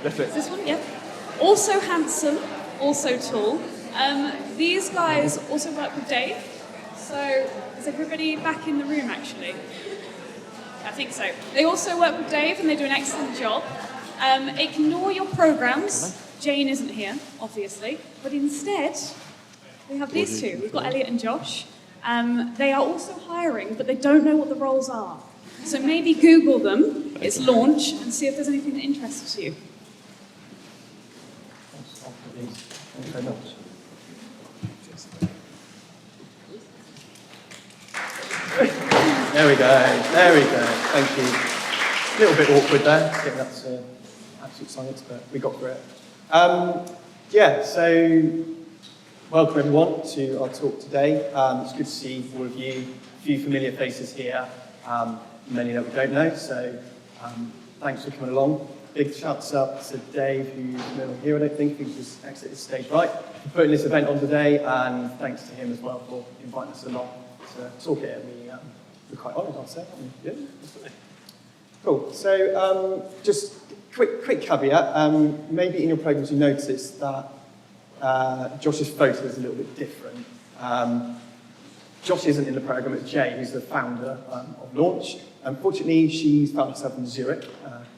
That's it. Is this one? Yep. Also handsome, also tall. These guys also work with Dave. So is everybody back in the room, actually? I think so. They also work with Dave, and they do an excellent job. Ignore your programs. Jane isn't here, obviously. But instead, we have these two. We've got Elliot and Josh. They are also hiring, but they don't know what the roles are. So maybe Google them, its launch, and see if there's anything that interests you. Thank you very much. There we go, thank you. A little bit awkward there, getting that to absolute silence, but we got through it. So welcome everyone to our talk today. It's good to see all of you, a few familiar faces here, many that we don't know, so thanks for coming along. Big shouts up to Dave, who's no here, I don't think, he's just exited stage right, for putting this event on today, and thanks to him as well for inviting us along to talk here. We're quite honoured, I'd say. Yeah, cool. So just quick caveat. Maybe in your programs you noticed that Josh's photo is a little bit different. Josh isn't in the program, it's Jay, who's the founder of Launch. Unfortunately, she's found herself in Zurich,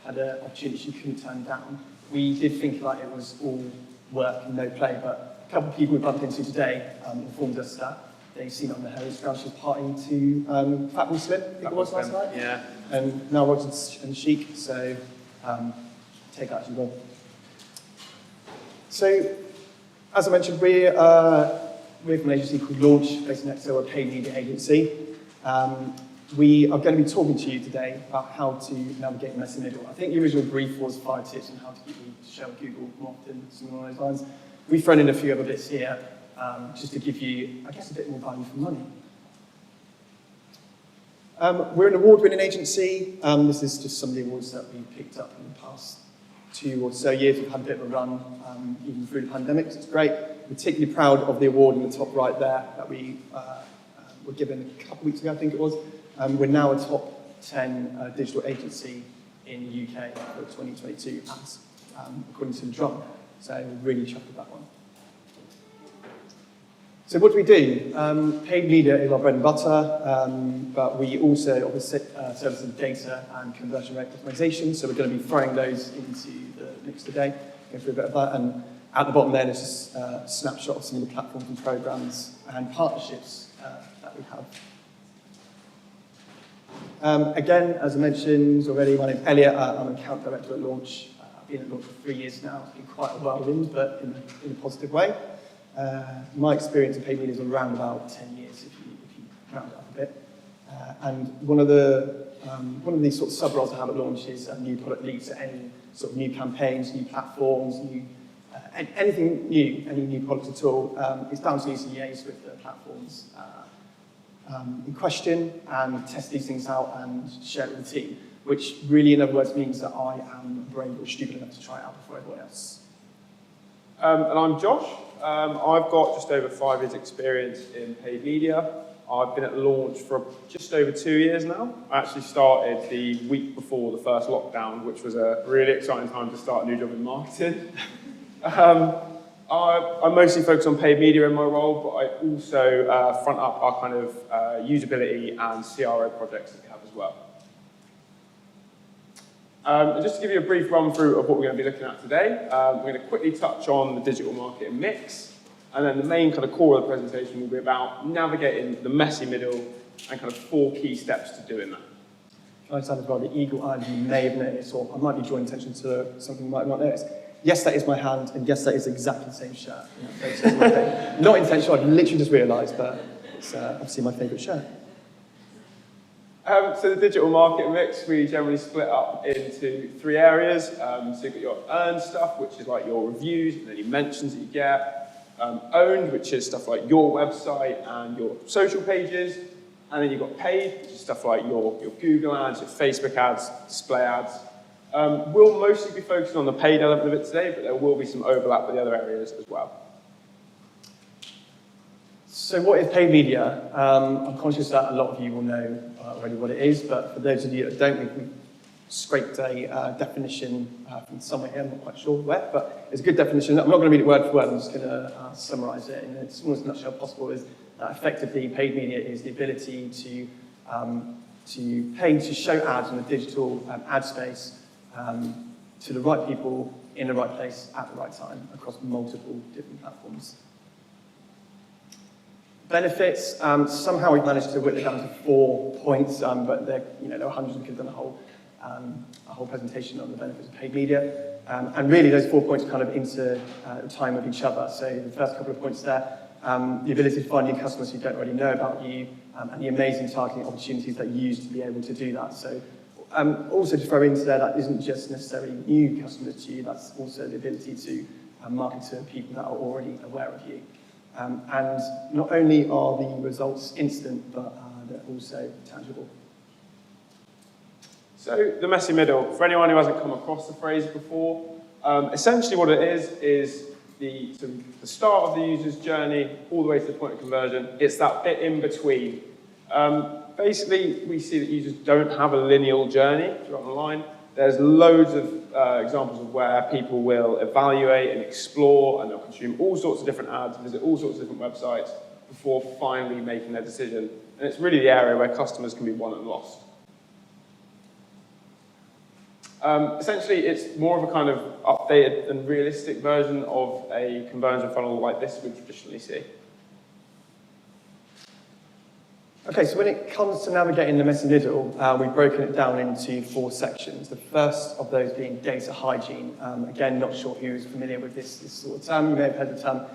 had an opportunity she couldn't turn down. We did think like it was all work and no play, but a couple of people we bumped into today informed us that they've seen on the Instagram she's partying to Fatboy Slim, I think it was last night. Yeah. And now Roger and Chic, so take that as you will. So, as I mentioned, we're from an agency called Launch, based in Exeter, a paid media agency. We are going to be talking to you today about how to navigate the messy middle. I think the original brief was 5 tips on how to get you to share with Google more often, something along those lines. We've thrown in a few other bits here, just to give you, I guess, a bit more value for money. We're an award-winning agency. This is just some of the awards that we picked up in the past 2 or so years. We've had a bit of a run, even through the pandemic, so it's great. We're particularly proud of the award in the top right there that we were given a couple of weeks ago, I think it was. We're now a top 10 digital agency in the UK for 2022, as according to the Drum. So we're really chuffed with that one. So what do we do? Paid media is our bread and butter, but we also offer services of data and conversion rate optimization. So we're going to be throwing those into the mix today, going through a bit of that. And at the bottom there is just a snapshot of some of the platforms and programs and partnerships that we have. Again, as I mentioned already, my name's Elliot. I'm an account director at Launch. I've been at Launch for 3 years now. It's been quite a whirlwind, but in a positive way. My experience in paid media is around about 10 years, if you round it up a bit. And one of these sort of sub-roles I have at Launch is a new product lead, so any sort of new campaigns, new platforms, anything new, any new products at all. It's down to me to liaise with the platforms in question and test these things out and share it with the team, which really, in other words, means that I am brave or stupid enough to try it out before everyone else. And I'm Josh. I've got just over 5 years experience in paid media. I've been at Launch for just over 2 years now. I actually started the week before the first lockdown, which was a really exciting time to start a new job in marketing. I mostly focus on paid media in my role, but I also front up our kind of usability and CRO projects that we have as well. And just to give you a brief run through of what we're going to be looking at today, we're going to quickly touch on the digital marketing mix, and then the main kind of core of the presentation will be about navigating the messy middle and kind of 4 key steps to doing that. Can I just add as well, the eagle-eyed you may have noticed, or I might be drawing attention to something you might have not noticed. Yes, that is my hand, and yes, that is exactly the same shirt. Not intentional, I've literally just realised, but it's obviously my favourite shirt. So the digital marketing mix, we generally split up into 3 areas. So you've got your earned stuff, which is like your reviews and any mentions that you get. Owned, which is stuff like your website and your social pages. And then you've got paid, which is stuff like your Google ads, your Facebook ads, display ads. We'll mostly be focusing on the paid element of it today, but there will be some overlap with the other areas as well. So what is paid media? I'm conscious that a lot of you will know already what it is, but for those of you that don't, scraped a definition from somewhere here, I'm not quite sure where, but it's a good definition. I'm not going to read it word for word, I'm just going to summarize it in the smallest nutshell possible. Is that effectively paid media is the ability to pay to show ads in the digital ad space to the right people in the right place at the right time across multiple different platforms. Benefits, somehow we've managed to whittle it down to 4 points, but there are hundreds. We could have done a whole presentation on the benefits of paid media. And really those 4 points kind of time with each other. So the first couple of points there, the ability to find new customers who don't already know about you, and the amazing targeting opportunities that you use to be able to do that. So also to throw into there, that isn't just necessarily new customers to you, that's also the ability to market to people that are already aware of you. And not only are the results instant, but they're also tangible. So the messy middle, for anyone who hasn't come across the phrase before, essentially what it is the start of the user's journey all the way to the point of conversion. It's that bit in between. Basically, we see that users don't have a linear journey through online. There's loads of examples of where people will evaluate and explore, and they'll consume all sorts of different ads, visit all sorts of different websites before finally making their decision. And it's really the area where customers can be won and lost. Essentially, it's more of a kind of updated and realistic version of a conversion funnel like this we traditionally see. Okay, so when it comes to navigating the messy middle, we've broken it down into 4 sections. The first of those being data hygiene. Again, not sure who's familiar with this sort of term. You may have heard the term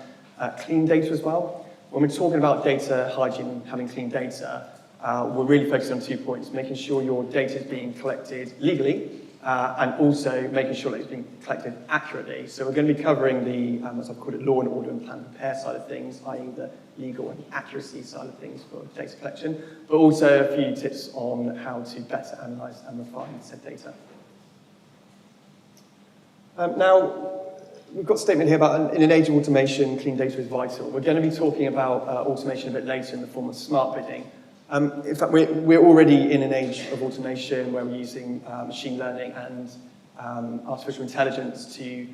clean data as well. When we're talking about data hygiene and having clean data, we're really focused on 2 points: making sure your data is being collected legally, and also making sure that it's being collected accurately. So we're going to be covering the, as I've called it, law and order and plan and prepare side of things, i.e. the legal and accuracy side of things for data collection, but also a few tips on how to better analyse and refine said data. Now, we've got a statement here about in an age of automation, clean data is vital. We're going to be talking about automation a bit later in the form of smart bidding. In fact, we're already in an age of automation where we're using machine learning and artificial intelligence to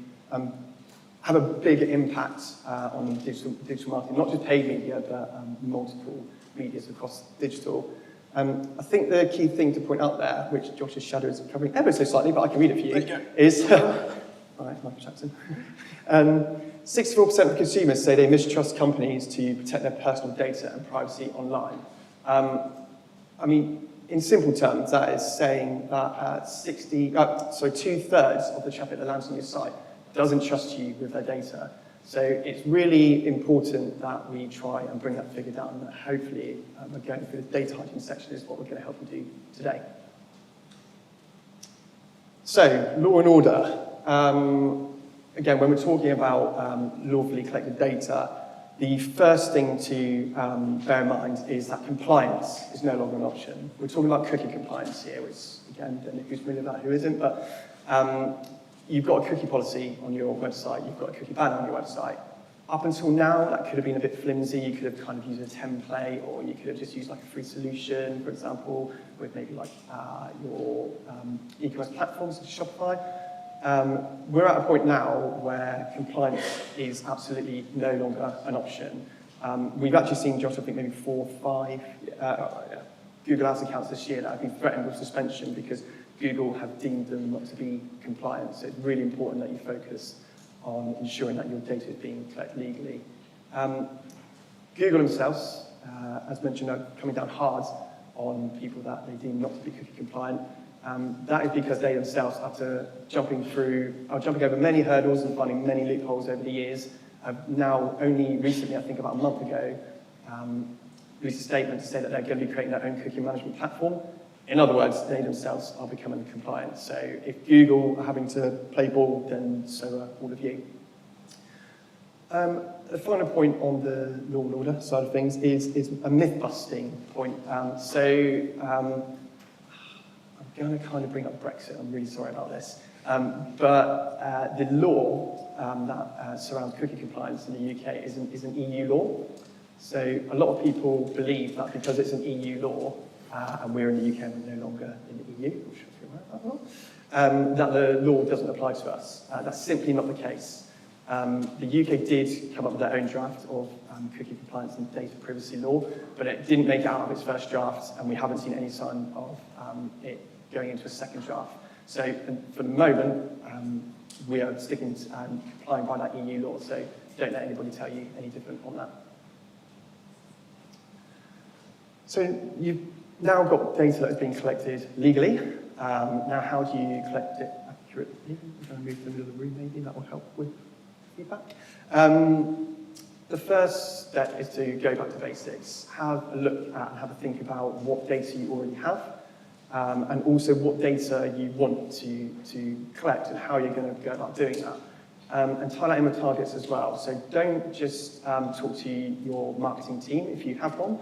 have a bigger impact on digital marketing, not just paid media, but multiple medias across digital. I think the key thing to point out there, which Josh's shadow is covering ever so slightly, but I can read it for you, is, all right, Michael Jackson. 64% of consumers say they mistrust companies to protect their personal data and privacy online. I mean, in simple terms, that is saying that 2/3 of the traffic that lands on your site doesn't trust you with their data. So it's really important that we try and bring that figure down, and that hopefully we're going through the data hygiene section is what we're going to help you do today. So, law and order. Again, when we're talking about lawfully collected data, the first thing to bear in mind is that compliance is no longer an option. We're talking about cookie compliance here, which, again, I don't know who's familiar with that, who isn't, but you've got a cookie policy on your website, you've got a cookie ban on your website. Up until now, that could have been a bit flimsy. You could have kind of used a template, or you could have just used like a free solution, for example, with maybe like your e-commerce platforms, like Shopify. We're at a point now where compliance is absolutely no longer an option. We've actually seen, Josh, I think maybe 4 or 5 Google Ads accounts this year that have been threatened with suspension because Google have deemed them not to be compliant. So it's really important that you focus on ensuring that your data is being collected legally. Google themselves, as mentioned, are coming down hard on people that they deem not to be cookie compliant. That is because they themselves, after jumping over many hurdles and finding many loopholes over the years, have now only recently, I think about a month ago, released a statement to say that they're going to be creating their own cookie management platform. In other words, they themselves are becoming compliant. So if Google are having to play ball, then so are all of you. The final point on the law and order side of things is a myth-busting point. I'm going to kind of bring up Brexit. I'm really sorry about this. But the law that surrounds cookie compliance in the UK is an EU law. So a lot of people believe that because it's an EU law, and we're in the UK and we're no longer in the EU, I'm sure if you're aware of that or not, that the law doesn't apply to us. That's simply not the case. The UK did come up with their own draft of cookie compliance and data privacy law, but it didn't make it out of its first draft, and we haven't seen any sign of it going into a second draft. So for the moment, we are sticking to complying by that EU law, so don't let anybody tell you any different on that. So you've now got data that has been collected legally. Now how do you collect it accurately? I'm going to move to the middle of the room maybe, that will help with feedback. The first step is to go back to basics. Have a look at and have a think about what data you already have, and also what data you want to collect and how you're going to go about doing that. And tie that in with targets as well. So don't just talk to your marketing team if you have one.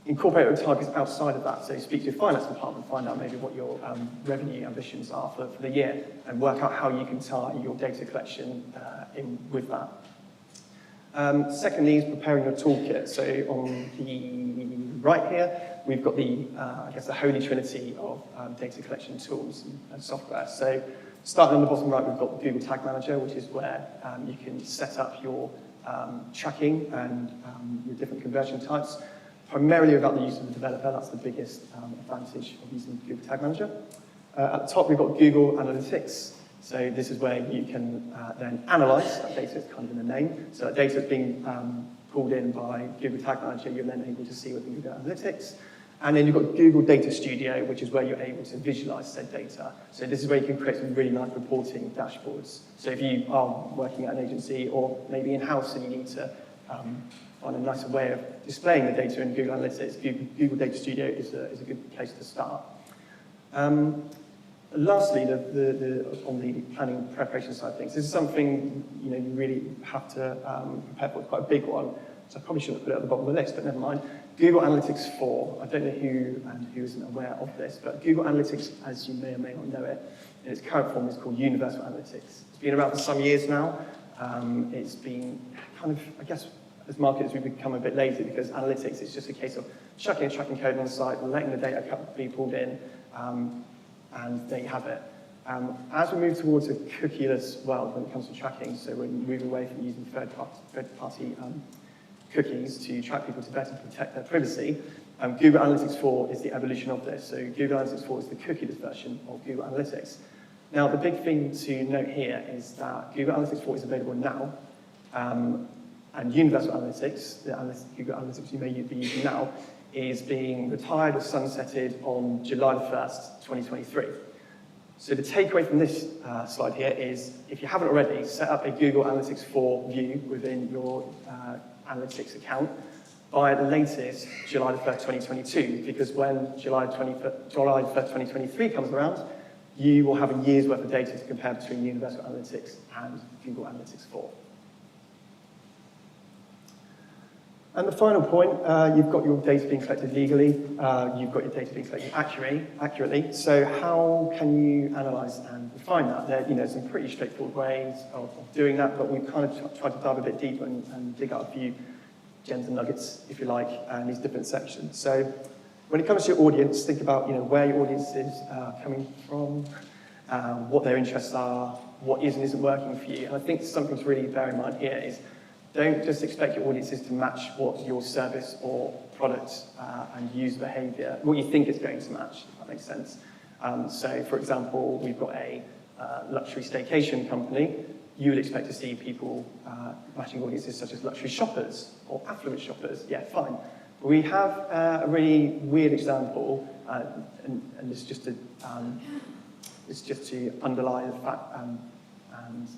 Incorporate your targets outside of that. So speak to your finance department, find out maybe what your revenue ambitions are for the year, and work out how you can tie your data collection in with that. Secondly is preparing your toolkit. So on the right here, we've got the, I guess, the holy trinity of data collection tools and software. So starting on the bottom right, we've got the Google Tag Manager, which is where you can set up your tracking and your different conversion types, primarily without the use of the developer. That's the biggest advantage of using Google Tag Manager. At the top, we've got Google Analytics. So this is where you can then analyze that data. It's kind of in the name. So that data is being pulled in by Google Tag Manager. You're then able to see within Google Analytics. And then you've got Google Data Studio, which is where you're able to visualize said data. So this is where you can create some really nice reporting dashboards. So if you are working at an agency or maybe in-house and you need to find a nicer way of displaying the data in Google Analytics, Google Data Studio is a good place to start. Lastly, on the planning preparation side of things, this is something you really have to prepare for. It's quite a big one, so I probably shouldn't have put it at the bottom of the list, but never mind. Google Analytics 4. I don't know who isn't aware of this, but Google Analytics, as you may or may not know it, in its current form is called Universal Analytics. It's been around for some years now. It's been kind of, I guess, as marketers, we've become a bit lazy because analytics is just a case of chucking a tracking code on the site, letting the data be pulled in, and there you have it. As we move towards a cookieless world when it comes to tracking, so we're moving away from using third-party cookies to track people to better protect their privacy, Google Analytics 4 is the evolution of this. So Google Analytics 4 is the cookieless version of Google Analytics. Now, the big thing to note here is that Google Analytics 4 is available now, and Universal Analytics, the Google Analytics you may be using now, is being retired or sunsetted on July the 1st, 2023. So the takeaway from this slide here is, if you haven't already, set up a Google Analytics 4 view within your Analytics account by the latest July the 1st, 2022, because when July the 1st, 2023 comes around, you will have a year's worth of data to compare between Universal Analytics and Google Analytics 4. And the final point, you've got your data being collected legally, you've got your data being collected accurately. So how can you analyze and refine that? There, some pretty straightforward ways of doing that, but we've kind of tried to dive a bit deeper and dig out a few gems and nuggets, if you like, in these different sections. So when it comes to your audience, think about where your audience is coming from, what their interests are, what is and isn't working for you. And I think something to really bear in mind here is, don't just expect your audiences to match what your service or product and user behavior, what you think is going to match, if that makes sense. So, for example, we've got a luxury staycation company. You would expect to see people matching audiences such as luxury shoppers or affluent shoppers. Yeah, fine. But we have a really weird example, and it's just to underlie the fact and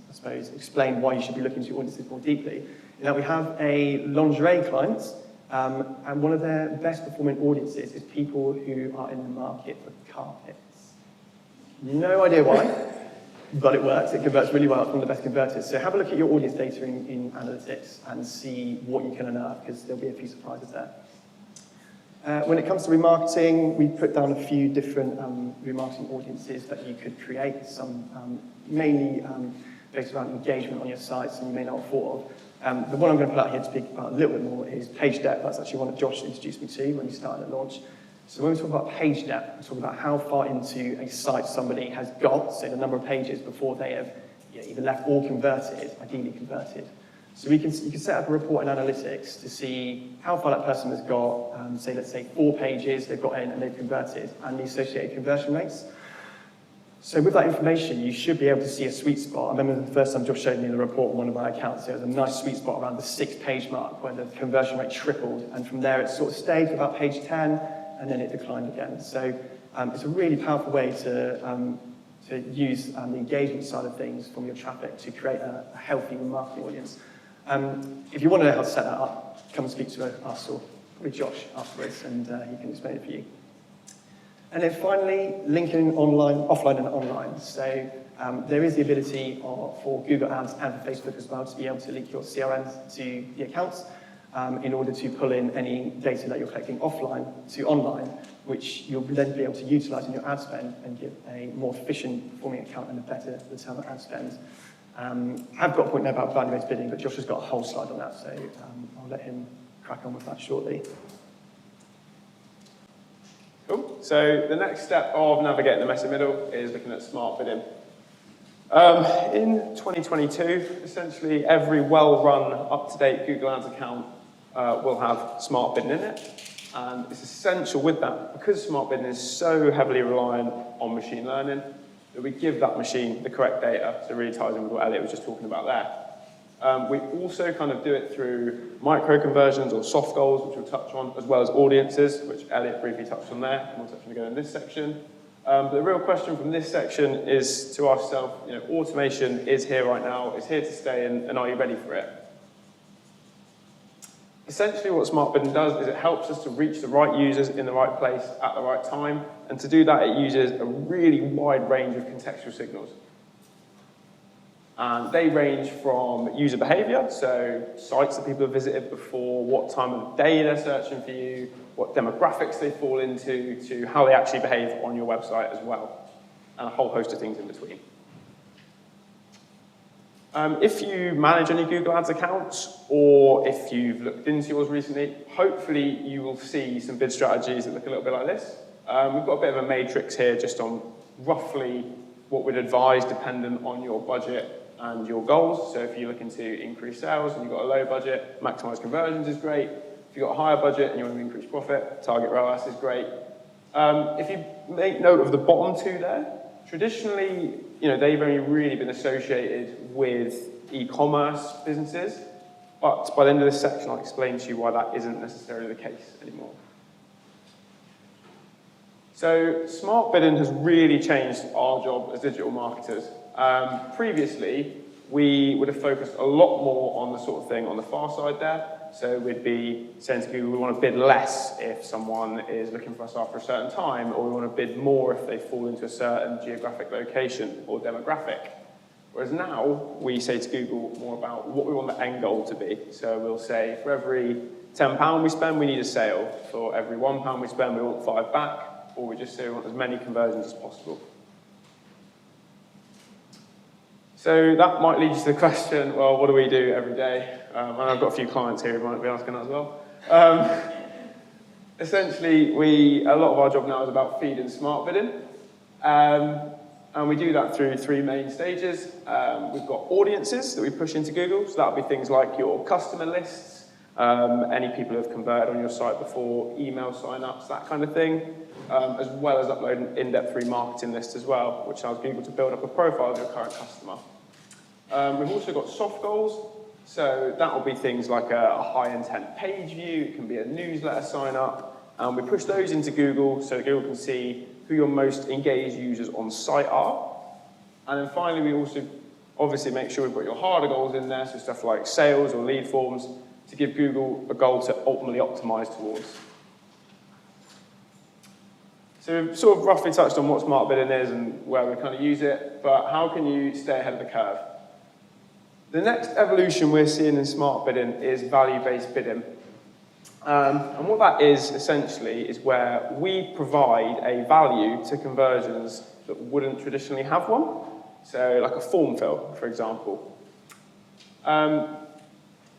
I suppose explain why you should be looking to your audiences more deeply. Now, we have a lingerie client, and one of their best performing audiences is people who are in the market for carpets. No idea why, but it works. It converts really well. It's one of the best converters. So have a look at your audience data in analytics and see what you can unearth, because there'll be a few surprises there. When it comes to remarketing, we put down a few different remarketing audiences that you could create, some mainly based around engagement on your sites, and you may not have thought of. The one I'm going to put out here to speak about a little bit more is page depth. That's actually one that Josh introduced me to when he started at launch. So when we talk about page depth, we talk about how far into a site somebody has got, so the number of pages before they have either left or converted, ideally converted. So you can set up a report in analytics to see how far that person has got, let's say 4 pages they've got in and they've converted, and the associated conversion rates. So with that information, you should be able to see a sweet spot. I remember the first time Josh showed me the report on one of my accounts, there was a nice sweet spot around the 6-page mark where the conversion rate tripled, and from there it sort of stayed for about page 10, and then it declined again. So it's a really powerful way to use the engagement side of things from your traffic to create a healthy marketing audience. If you want to know how to set that up, come and speak to us or probably Josh afterwards, and he can explain it for you. And then finally, linking offline and online. So there is the ability for Google Ads and for Facebook as well to be able to link your CRMs to the accounts in order to pull in any data that you're collecting offline to online, which you'll then be able to utilize in your ad spend and give a more efficient performing account and a better return on ad spend. I've got a point there about value-based bidding, but Josh has got a whole slide on that, so I'll let him crack on with that shortly. Cool. So the next step of navigating the messy middle is looking at smart bidding. In 2022, essentially every well-run, up-to-date Google Ads account will have smart bidding in it. And it's essential with that, because smart bidding is so heavily reliant on machine learning, that we give that machine the correct data. So it really ties in with what Elliot was just talking about there. We also kind of do it through micro conversions or soft goals, which we'll touch on, as well as audiences, which Elliot briefly touched on there, and we'll touch on again in this section. But the real question from this section is to ourselves, automation is here right now, it's here to stay, and are you ready for it? Essentially what smart bidding does is it helps us to reach the right users in the right place at the right time, and to do that it uses a really wide range of contextual signals. And they range from user behavior, so sites that people have visited before, what time of day they're searching for you, what demographics they fall into, to how they actually behave on your website as well, and a whole host of things in between. If you manage any Google Ads accounts, or if you've looked into yours recently, hopefully you will see some bid strategies that look a little bit like this. We've got a bit of a matrix here just on roughly what we'd advise dependent on your budget and your goals. So if you're looking to increase sales and you've got a low budget, maximize conversions is great. If you've got a higher budget and you want to increase profit, target ROAS is great. If you make note of the bottom two there, traditionally, they've only really been associated with e-commerce businesses, but by the end of this section, I'll explain to you why that isn't necessarily the case anymore. So smart bidding has really changed our job as digital marketers. Previously, we would have focused a lot more on the sort of thing on the far side there. So we'd be saying to people, we want to bid less if someone is looking for us after a certain time, or we want to bid more if they fall into a certain geographic location or demographic. Whereas now, we say to Google more about what we want the end goal to be. So we'll say, for every £10 we spend, we need a sale. For every £1 we spend, we want 5 back, or we just say we want as many conversions as possible. So that might lead you to the question, well, what do we do every day? And I've got a few clients here who might be asking that as well. Essentially, a lot of our job now is about feeding smart bidding. And we do that through 3 main stages. We've got audiences that we push into Google. So that'll be things like your customer lists, any people who have converted on your site before, email sign-ups, that kind of thing, as well as uploading in-depth remarketing lists as well, which allows Google to build up a profile of your current customer. We've also got soft goals. So that will be things like a high-intent page view. It can be a newsletter sign-up. And we push those into Google so that Google can see who your most engaged users on site are. And then finally, we also obviously make sure we've got your harder goals in there, so stuff like sales or lead forms, to give Google a goal to ultimately optimize towards. So we've sort of roughly touched on what smart bidding is and where we kind of use it, but how can you stay ahead of the curve? The next evolution we're seeing in smart bidding is value-based bidding. And what that is, essentially, is where we provide a value to conversions that wouldn't traditionally have one. So like a form fill, for example.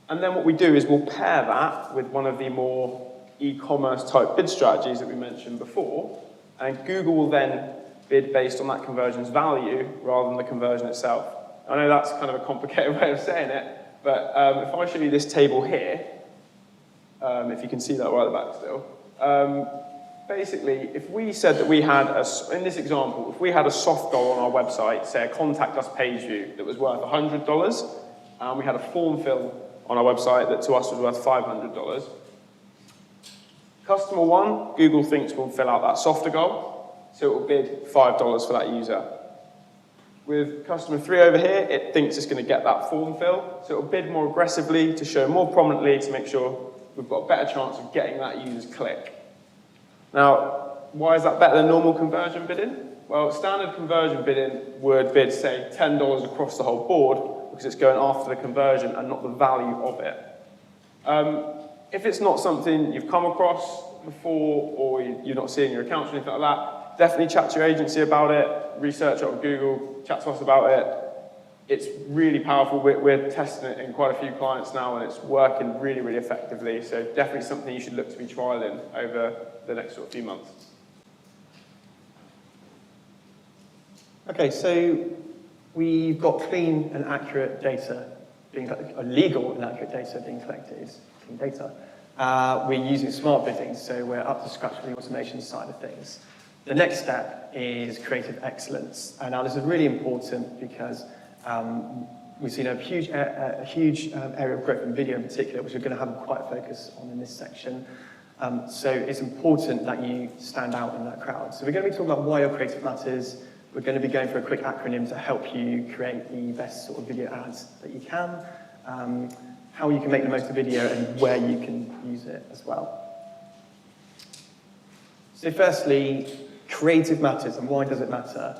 And then what we do is we'll pair that with one of the more e-commerce type bid strategies that we mentioned before, and Google will then bid based on that conversion's value rather than the conversion itself. I know that's kind of a complicated way of saying it, but if I show you this table here, if you can see that right at the back still, basically, if we said that we had, in this example, if we had a soft goal on our website, say a contact us page view that was worth $100, and we had a form fill on our website that to us was worth $500, customer 1, Google thinks will fill out that softer goal, so it will bid $5 for that user. With customer 3 over here, it thinks it's going to get that form fill, so it will bid more aggressively to show more prominently to make sure we've got a better chance of getting that user's click. Now, why is that better than normal conversion bidding? Well, standard conversion bidding would bid, say, $10 across the whole board because it's going after the conversion and not the value of it. If it's not something you've come across before or you're not seeing your accounts or anything like that, definitely chat to your agency about it, research it on Google, chat to us about it. It's really powerful. We're testing it in quite a few clients now, and it's working really, really effectively. So definitely something you should look to be trialing over the next sort of few months. Okay, so we've got clean and accurate data, legal and accurate data being collected, clean data. We're using smart bidding, so we're up to scratch with the automation side of things. The next step is creative excellence. And now this is really important because we've seen a huge area of growth in video in particular, which we're going to have quite a focus on in this section. So it's important that you stand out in that crowd. So we're going to be talking about why your creative matters. We're going to be going for a quick acronym to help you create the best sort of video ads that you can, how you can make the most of video, and where you can use it as well. So firstly, creative matters, and why does it matter?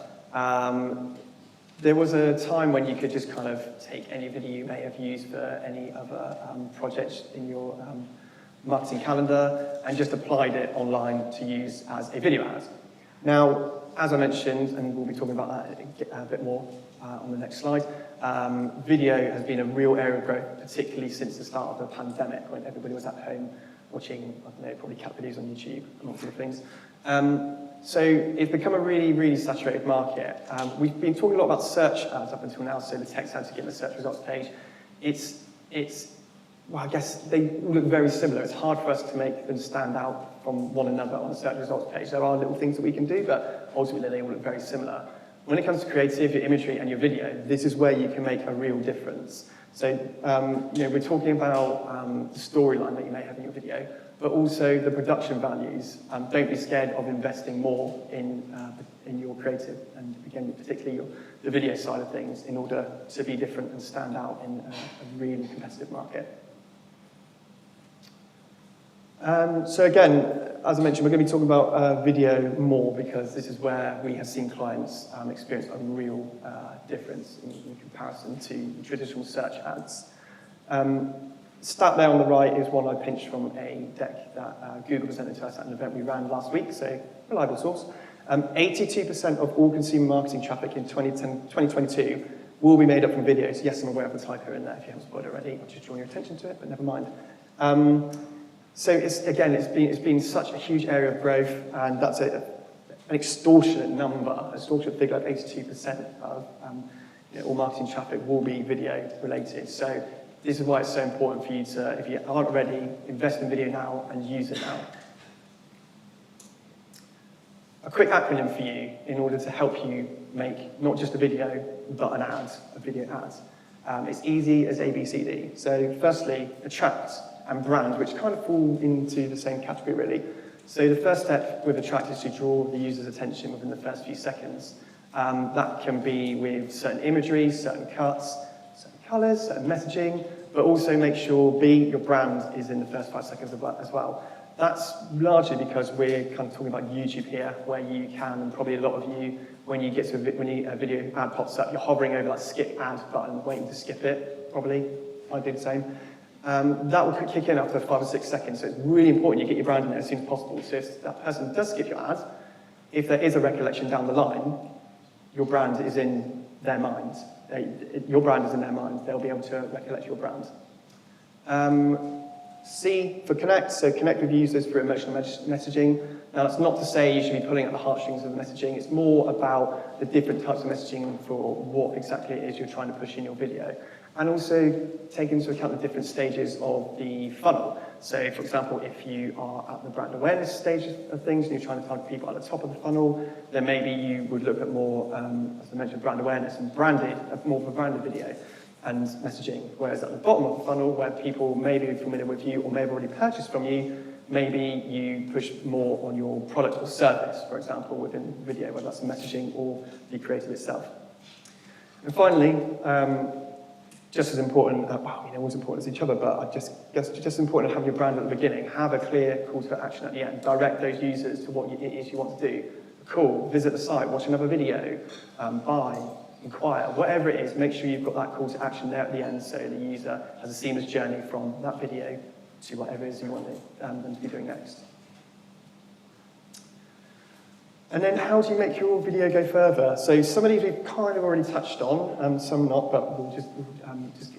There was a time when you could just kind of take any video you may have used for any other projects in your marketing calendar and just applied it online to use as a video ad. Now, as I mentioned, and we'll be talking about that a bit more on the next slide, video has been a real area of growth, particularly since the start of the pandemic, when everybody was at home watching, I don't know, probably cat videos on YouTube and all sorts of things. So it's become a really, really saturated market. We've been talking a lot about search ads up until now, so the text ads you get on the search results page. Well, I guess they all look very similar. It's hard for us to make them stand out from one another on the search results page. There are little things that we can do, but ultimately they all look very similar. When it comes to creative, your imagery and your video, this is where you can make a real difference. So, we're talking about the storyline that you may have in your video, but also the production values. Don't be scared of investing more in your creative, and again, particularly the video side of things, in order to be different and stand out in a really competitive market. So again, as I mentioned, we're going to be talking about video more because this is where we have seen clients experience a real difference in comparison to traditional search ads. Stat there on the right is one I pinched from a deck that Google presented to us at an event we ran last week, so reliable source. 82% of all consumer marketing traffic in 2022 will be made up from videos. Yes, I'm aware of the typo in there if you haven't spotted it already. I'll just draw your attention to it, but never mind. So it's been such a huge area of growth, and that's an extortionate number, an extortionate figure of 82% of all marketing traffic will be video related. So this is why it's so important for you to, if you aren't ready, invest in video now and use it now. A quick acronym for you in order to help you make not just a video, but an ad, a video ad. It's easy as ABCD. So firstly, attract and brand, which kind of fall into the same category really. So the first step with attract is to draw the user's attention within the first few seconds. That can be with certain imagery, certain cuts, certain colours, certain messaging, but also make sure your brand is in the first 5 seconds as well. That's largely because we're kind of talking about YouTube here, where you can, and probably a lot of you, when a video ad pops up, you're hovering over that skip ad button, waiting to skip it, probably. I do the same. That will kick in after 5 or 6 seconds, so it's really important you get your brand in there as soon as possible. So if that person does skip your ad, if there is a recollection down the line, your brand is in their mind. Your brand is in their mind. They'll be able to recollect your brand. C for connect, so connect with users through emotional messaging. Now, that's not to say you should be pulling at the heartstrings of the messaging. It's more about the different types of messaging for what exactly it is you're trying to push in your video. And also take into account the different stages of the funnel. So, for example, if you are at the brand awareness stage of things and you're trying to target people at the top of the funnel, then maybe you would look at more, as I mentioned, brand awareness and more of a branded video and messaging. Whereas at the bottom of the funnel, where people may be familiar with you or may have already purchased from you, maybe you push more on your product or service, for example, within video, whether that's the messaging or the creative itself. And finally, just as important, always important as each other, but I just guess just as important as having your brand at the beginning. Have a clear call to action at the end. Direct those users to what it is you want to do. Call, visit the site, watch another video, buy, inquire, whatever it is, make sure you've got that call to action there at the end so the user has a seamless journey from that video to whatever it is you want them to be doing next. And then how do you make your video go further? So some of these we've kind of already touched on, some not, but we'll just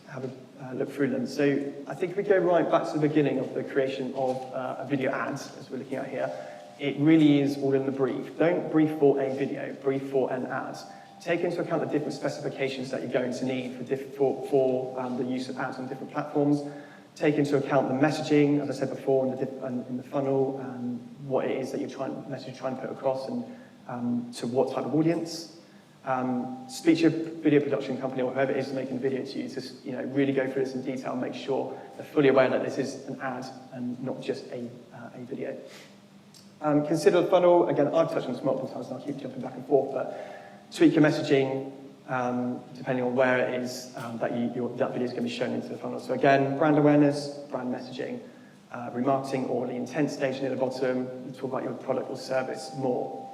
have a look through them. So I think if we go right back to the beginning of the creation of a video ads, as we're looking at here, it really is all in the brief. Don't brief for a video, brief for an ad. Take into account the different specifications that you're going to need for the use of ads on different platforms. Take into account the messaging, as I said before, in the funnel, and what it is that you're trying to put across, and to what type of audience. Speak to your video production company or whoever it is making the video to you. Just really go through this in detail and make sure they're fully aware that this is an ad and not just a video. Consider the funnel. Again, I've touched on this multiple times, and I'll keep jumping back and forth, but tweak your messaging depending on where it is that video is going to be shown into the funnel. So again, brand awareness, brand messaging, remarketing, or the intent stage near the bottom. Talk about your product or service more.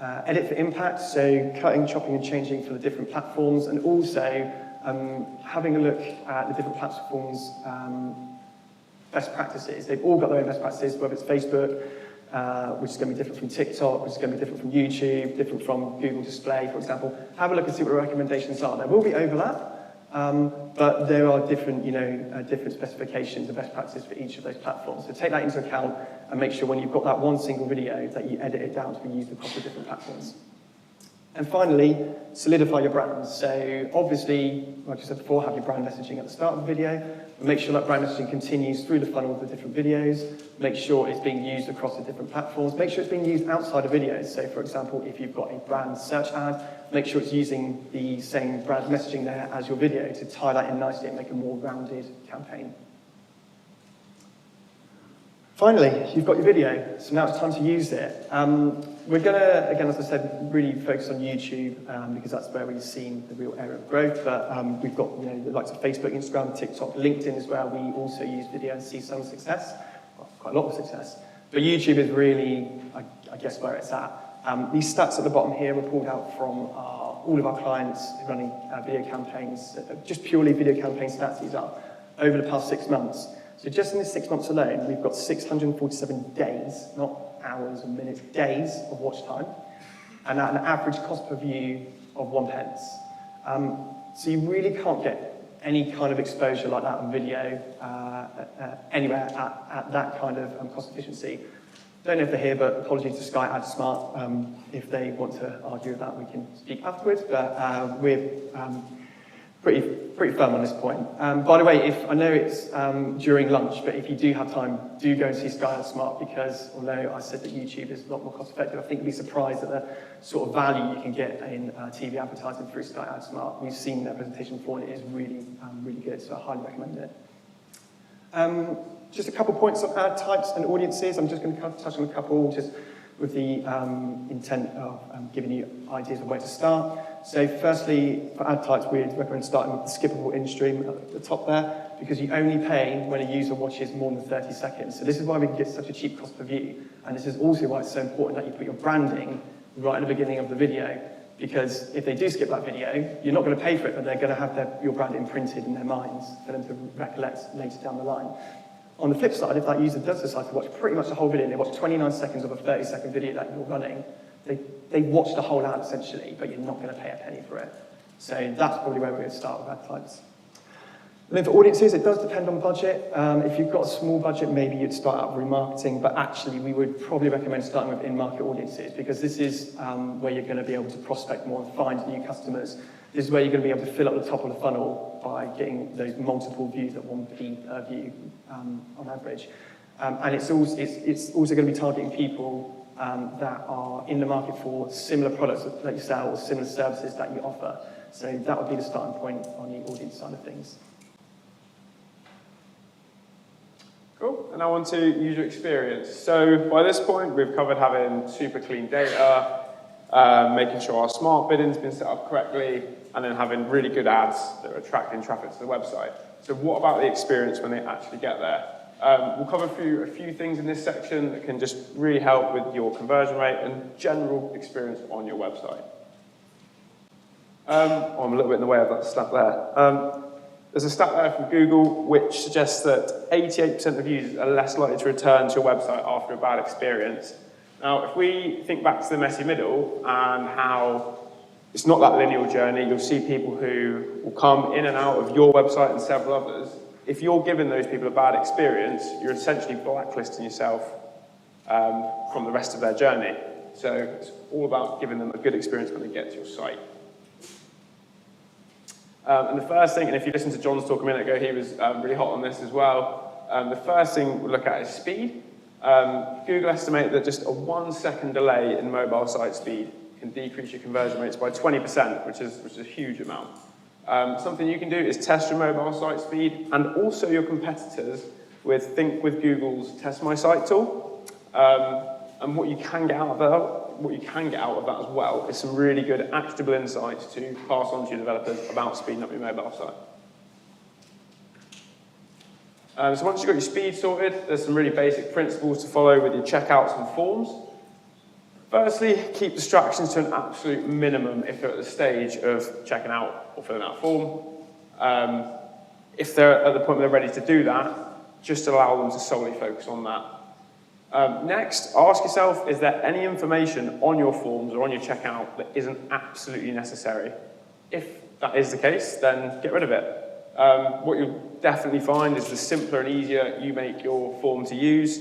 Edit for impact, so cutting, chopping, and changing for the different platforms, and also having a look at the different platforms' best practices. They've all got their own best practices, whether it's Facebook, which is going to be different from TikTok, which is going to be different from YouTube, different from Google Display, for example. Have a look and see what the recommendations are. There will be overlap, but there are different, different specifications and best practices for each of those platforms. So take that into account and make sure when you've got that one single video that you edit it down to be used across the different platforms. And finally, solidify your brand. So obviously, like I said before, have your brand messaging at the start of the video. Make sure that brand messaging continues through the funnel of the different videos. Make sure it's being used across the different platforms. Make sure it's being used outside of videos. So for example, if you've got a brand search ad, make sure it's using the same brand messaging there as your video to tie that in nicely and make a more rounded campaign. Finally, you've got your video, so now it's time to use it. We're going to, again, as I said, really focus on YouTube because that's where we've seen the real area of growth, but we've got the likes of Facebook, Instagram, TikTok, LinkedIn as well. We also use video and see some success, well, quite a lot of success. But YouTube is really, I guess, where it's at. These stats at the bottom here were pulled out from all of our clients running video campaigns, just purely video campaign stats these are, over the past 6 months. So just in this 6 months alone, we've got 647 days, not hours or minutes, days of watch time, and at an average cost per view of 1 pence. So you really can't get any kind of exposure like that on video anywhere at that kind of cost efficiency. Don't know if they're here, but apologies to Sky AdSmart. If they want to argue with that, we can speak afterwards, but we're pretty firm on this point. By the way, I know it's during lunch, but if you do have time, do go and see Sky AdSmart because although I said that YouTube is a lot more cost effective, I think you'll be surprised at the sort of value you can get in TV advertising through Sky AdSmart. We've seen their presentation before and it is really, really good, so I highly recommend it. Just a couple points on ad types and audiences. I'm just going to touch on a couple just with the intent of giving you ideas of where to start. So firstly, for ad types, we'd recommend starting with the skippable in-stream at the top there, because you only pay when a user watches more than 30 seconds. So this is why we can get such a cheap cost per view. And this is also why it's so important that you put your branding right at the beginning of the video, because if they do skip that video, you're not going to pay for it, but they're going to have your brand imprinted in their minds for them to recollect later down the line. On the flip side, if that user does decide to watch pretty much the whole video, they watch 29 seconds of a 30-second video that you're running, they watch the whole ad essentially, but you're not going to pay a penny for it. So that's probably where we would start with ad types. And then for audiences, it does depend on budget. If you've got a small budget, maybe you'd start out with remarketing, but actually we would probably recommend starting with in-market audiences because this is where you're going to be able to prospect more and find new customers. This is where you're going to be able to fill up the top of the funnel by getting those multiple views at 1p per view on average. And it's also going to be targeting people that are in the market for similar products that you sell or similar services that you offer. So that would be the starting point on the audience side of things. Cool, and now on to user experience. So by this point, we've covered having super clean data, making sure our smart bidding's been set up correctly, and then having really good ads that are attracting traffic to the website. So what about the experience when they actually get there? We'll cover a few things in this section that can just really help with your conversion rate and general experience on your website. I'm a little bit in the way of that stat there. There's a stat there from Google which suggests that 88% of users are less likely to return to your website after a bad experience. Now, if we think back to the messy middle and how it's not that linear journey, you'll see people who will come in and out of your website and several others. If you're giving those people a bad experience, you're essentially blacklisting yourself from the rest of their journey. So it's all about giving them a good experience when they get to your site. And the first thing, and if you listened to John's talk a minute ago, he was really hot on this as well. The first thing we'll look at is speed. Google estimate that just a 1 second delay in mobile site speed can decrease your conversion rates by 20%, which is a huge amount. Something you can do is test your mobile site speed and also your competitors with Google's Test My Site tool. And what you can get out of that as well is some really good actionable insights to pass on to your developers about speeding up your mobile site. So once you've got your speed sorted, there's some really basic principles to follow with your checkouts and forms. Firstly, keep distractions to an absolute minimum if they're at the stage of checking out or filling out a form. If they're at the point where they're ready to do that, just allow them to solely focus on that. Next, ask yourself, is there any information on your forms or on your checkout that isn't absolutely necessary? If that is the case, then get rid of it. What you'll definitely find is the simpler and easier you make your form to use,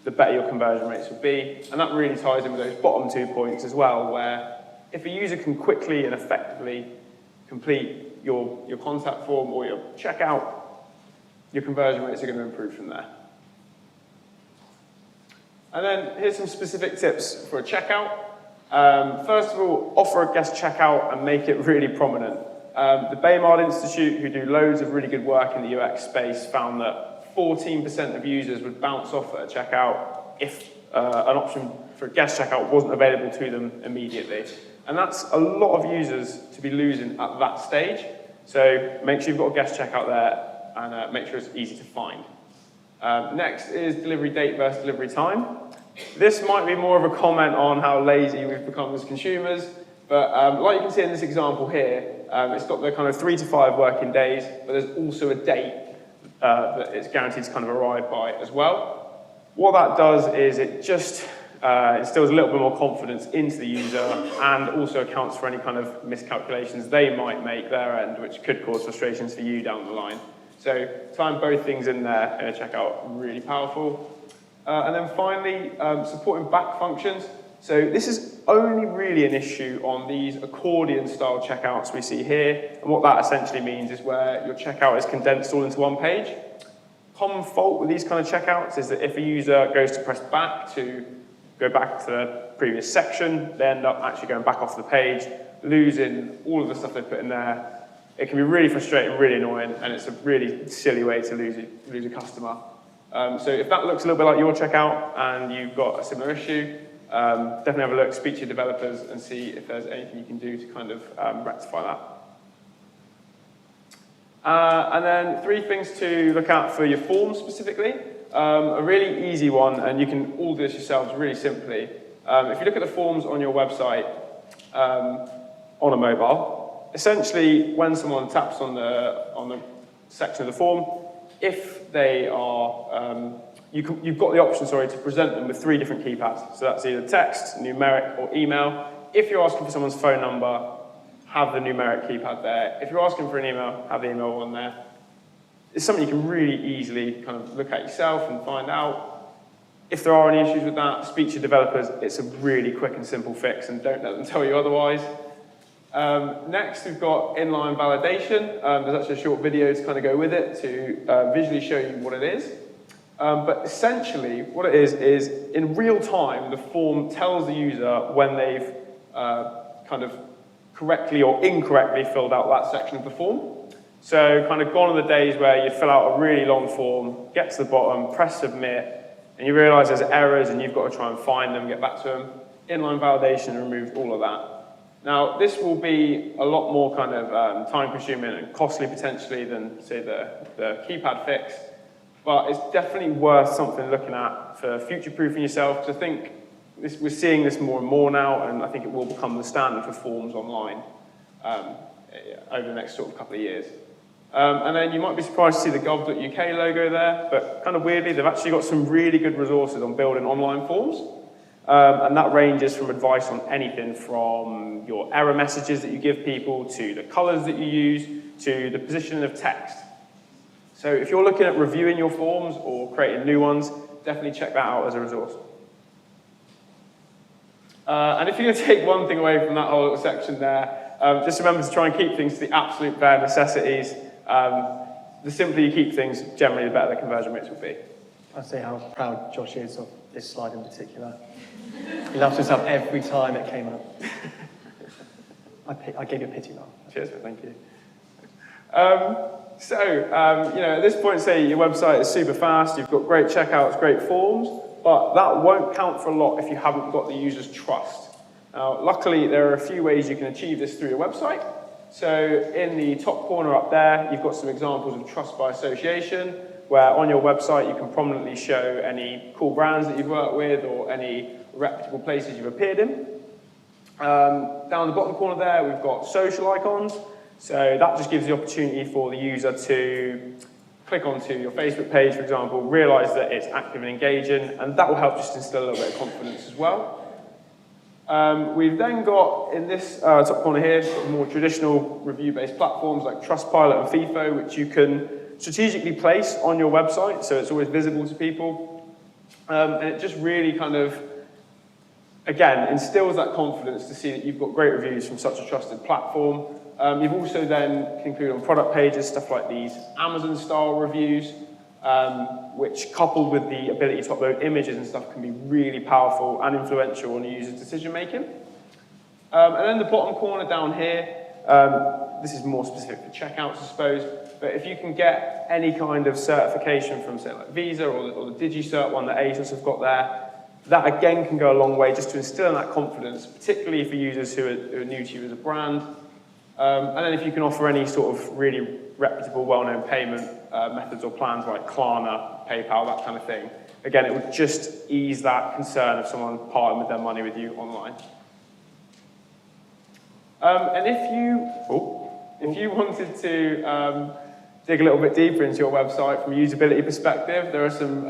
the better your conversion rates will be. And that really ties in with those bottom 2 points as well, where if a user can quickly and effectively complete your contact form or your checkout, your conversion rates are going to improve from there. And then here's some specific tips for a checkout. First of all, offer a guest checkout and make it really prominent. The Baymard Institute, who do loads of really good work in the UX space, found that 14% of users would bounce off at a checkout if an option for a guest checkout wasn't available to them immediately. And that's a lot of users to be losing at that stage. So make sure you've got a guest checkout there and make sure it's easy to find. Next is delivery date versus delivery time. This might be more of a comment on how lazy we've become as consumers, but like you can see in this example here, it's got the kind of 3 to 5 working days, but there's also a date that it's guaranteed to kind of arrive by as well. What that does is it just instills a little bit more confidence into the user and also accounts for any kind of miscalculations they might make their end, which could cause frustrations for you down the line. So tying both things in there in a checkout, really powerful. And then finally, supporting back functions. So this is only really an issue on these accordion-style checkouts we see here. And what that essentially means is where your checkout is condensed all into one page. Common fault with these kind of checkouts is that if a user goes to press back to go back to the previous section, they end up actually going back off the page, losing all of the stuff they put in there. It can be really frustrating, really annoying, and it's a really silly way to lose a customer. So if that looks a little bit like your checkout and you've got a similar issue, definitely have a look, speak to your developers and see if there's anything you can do to kind of rectify that. And then 3 things to look out for your forms specifically. A really easy one, and you can all do this yourselves really simply. If you look at the forms on your website on a mobile, essentially when someone taps on the section of the form, if they are, you've got the option, to present them with 3 different keypads. So that's either text, numeric, or email. If you're asking for someone's phone number, have the numeric keypad there. If you're asking for an email, have the email one there. it's something you can really easily kind of look at yourself and find out. If there are any issues with that, speak to your developers. It's a really quick and simple fix, and don't let them tell you otherwise. Next, we've got inline validation. There's actually a short video to kind of go with it to visually show you what it is. But essentially, what it is in real time, the form tells the user when they've kind of correctly or incorrectly filled out that section of the form. So kind of gone are the days where you fill out a really long form, get to the bottom, press submit, and you realize there's errors and you've got to try and find them, get back to them. Inline validation removes all of that. Now, this will be a lot more kind of time-consuming and costly potentially than, say, the keypad fix, but it's definitely worth something looking at for future-proofing yourself, because I think we're seeing this more and more now, and I think it will become the standard for forms online over the next sort of couple of years. And then you might be surprised to see the gov.uk logo there, but kind of weirdly, they've actually got some really good resources on building online forms. And that ranges from advice on anything from your error messages that you give people, to the colors that you use, to the positioning of text. So if you're looking at reviewing your forms or creating new ones, definitely check that out as a resource. And if you're going to take one thing away from that whole little section there, just remember to try and keep things to the absolute bare necessities. The simpler you keep things, generally the better the conversion rates will be. I'd say how proud Josh is of this slide in particular. He laughs us up every time it came up. I gave you a pity laugh. Cheers, thank you. At this point, say your website is super fast, you've got great checkouts, great forms, but that won't count for a lot if you haven't got the user's trust. Now, luckily, there are a few ways you can achieve this through your website. So in the top corner up there, you've got some examples of trust by association, where on your website you can prominently show any cool brands that you've worked with or any reputable places you've appeared in. Down the bottom corner there, we've got social icons. So that just gives the opportunity for the user to click onto your Facebook page, for example, realize that it's active and engaging, and that will help just instill a little bit of confidence as well. We've then got, in this top corner here, more traditional review-based platforms like Trustpilot and FIFO, which you can strategically place on your website, so it's always visible to people. And it just really kind of, again, instills that confidence to see that you've got great reviews from such a trusted platform. You've also then can include on product pages stuff like these Amazon-style reviews, which, coupled with the ability to upload images and stuff, can be really powerful and influential on a user's decision-making. And then the bottom corner down here, this is more specific for checkouts, I suppose, but if you can get any kind of certification from, say, like Visa or the DigiCert one that ASOS have got there, that again can go a long way just to instill in that confidence, particularly for users who are new to you as a brand. And then if you can offer any sort of really reputable, well-known payment methods or plans like Klarna, PayPal, that kind of thing, again, it would just ease that concern of someone parting with their money with you online. And if you wanted to dig a little bit deeper into your website from a usability perspective, there are some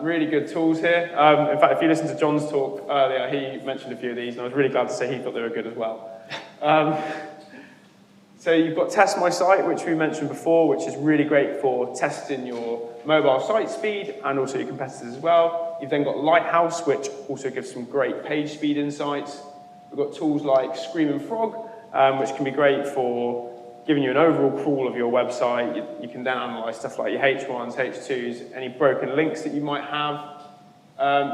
really good tools here. In fact, if you listened to John's talk earlier, he mentioned a few of these, and I was really glad to say he thought they were good as well. So you've got Test My Site, which we mentioned before, which is really great for testing your mobile site speed and also your competitors as well. You've then got Lighthouse, which also gives some great page speed insights. We've got tools like Screaming Frog, which can be great for giving you an overall crawl of your website. You can then analyze stuff like your H1s, H2s, any broken links that you might have.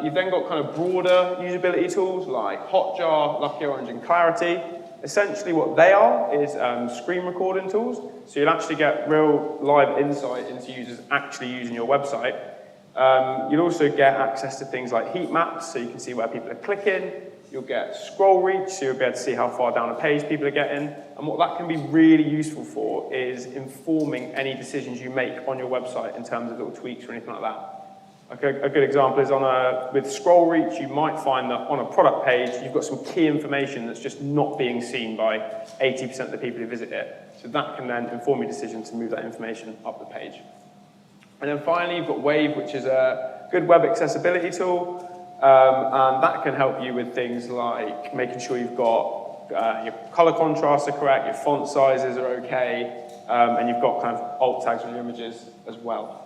You've then got kind of broader usability tools like Hotjar, Lucky Orange, and Clarity. Essentially what they are is screen recording tools. So you'll actually get real live insight into users actually using your website. You'll also get access to things like heat maps, so you can see where people are clicking. You'll get scroll reach, so you'll be able to see how far down a page people are getting. And what that can be really useful for is informing any decisions you make on your website in terms of little tweaks or anything like that. Like a good example is with scroll reach, you might find that on a product page, you've got some key information that's just not being seen by 80% of the people who visit it. So that can then inform your decision to move that information up the page. And then finally, you've got Wave, which is a good web accessibility tool. And that can help you with things like making sure you've got your color contrasts are correct, your font sizes are okay, and you've got kind of alt tags on your images as well.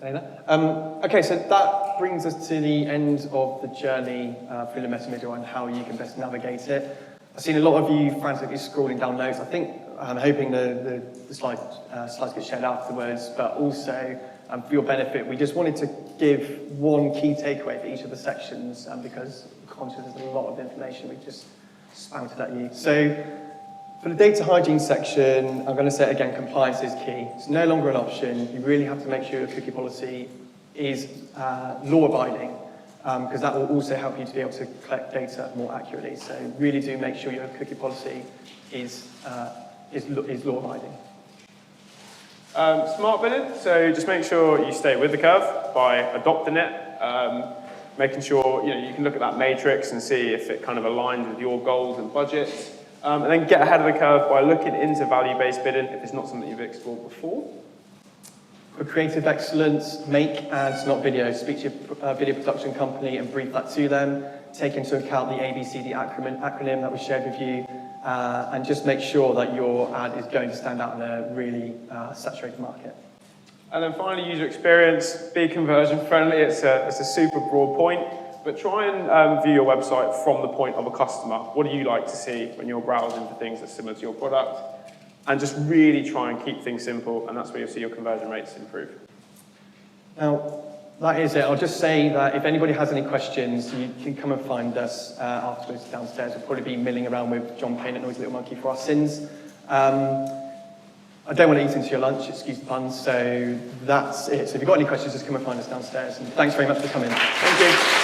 Okay, so that brings us to the end of the journey through the Metamedia and how you can best navigate it. I've seen a lot of you frantically scrolling down notes. I'm hoping the slides get shared afterwards, but also for your benefit, we just wanted to give one key takeaway for each of the sections because I'm conscious there's a lot of information we've just spouted at you. So for the data hygiene section, I'm going to say it again, compliance is key. It's no longer an option. You really have to make sure your cookie policy is law-abiding, because that will also help you to be able to collect data more accurately. So really do make sure your cookie policy is law-abiding. Smart bidding, so just make sure you stay with the curve by adopting it, making sure you can look at that matrix and see if it kind of aligns with your goals and budgets. And then get ahead of the curve by looking into value-based bidding if it's not something you've explored before. For creative excellence, make ads, not videos. Speak to your video production company and brief that to them. Take into account the ABCD acronym that we shared with you, and just make sure that your ad is going to stand out in a really saturated market. And then finally, user experience. Be conversion friendly. It's a super broad point. But try and view your website from the point of a customer. What do you like to see when you're browsing for things that's similar to your product? And just really try and keep things simple, and that's where you'll see your conversion rates improve. Now, that is it. I'll just say that if anybody has any questions, you can come and find us afterwards downstairs. We'll probably be milling around with John Payne at Noisy Little Monkey for our sins. I don't want to eat into your lunch, excuse the puns, so that's it. So if you've got any questions, just come and find us downstairs. And thanks very much for coming. Thank you.